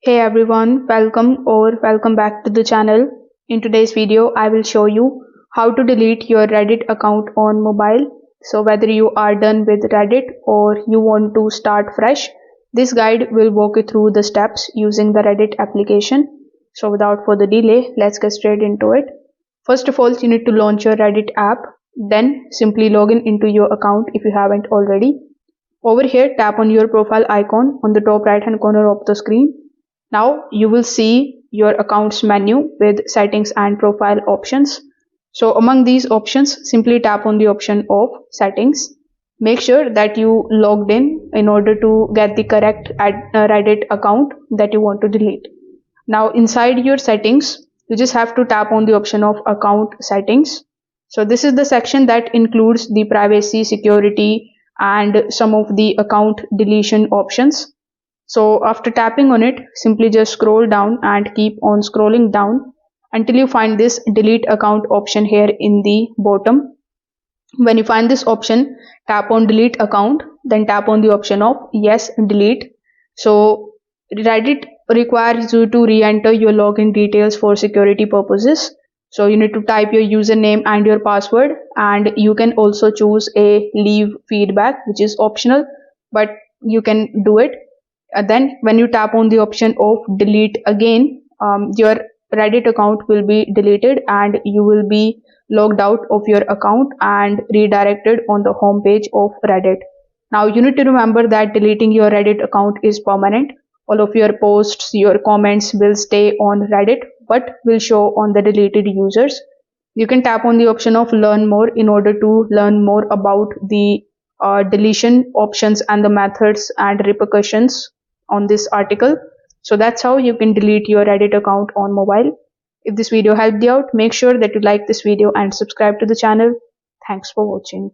Hey everyone, welcome back to the channel. In today's video, I will show you how to delete your Reddit account on mobile. So whether you are done with Reddit or you want to start fresh, this guide will walk you through the steps using the Reddit application. So without further delay, let's get straight into it. First of all, you need to launch your Reddit app. Then simply log in into your account if you haven't already. Over here, tap on your profile icon on the top right hand corner of the screen. Now you will see your accounts menu with settings and profile options. So among these options, simply tap on the option of settings. Make sure that you logged in order to get the correct Reddit account that you want to delete. Now inside your settings, you just have to tap on the option of account settings. So this is the section that includes the privacy, security, and some of the account deletion options. So after tapping on it, simply just scroll down and keep on scrolling down until you find this delete account option here in the bottom. When you find this option, tap on delete account, then tap on the option of yes, delete. So Reddit requires you to re-enter your login details for security purposes. So you need to type your username and your password, and you can also choose a leave feedback, which is optional, but you can do it. Then when you tap on the option of delete again, your Reddit account will be deleted and you will be logged out of your account and redirected on the home page of Reddit. Now you need to remember that deleting your Reddit account is permanent. All of your posts, your comments will stay on Reddit but will show on the deleted users. You can tap on the option of learn more in order to learn more about the deletion options and the methods and repercussions on this article. So that's how you can delete your Reddit account on mobile. If this video helped you out, make sure that you like this video and subscribe to the channel. Thanks for watching.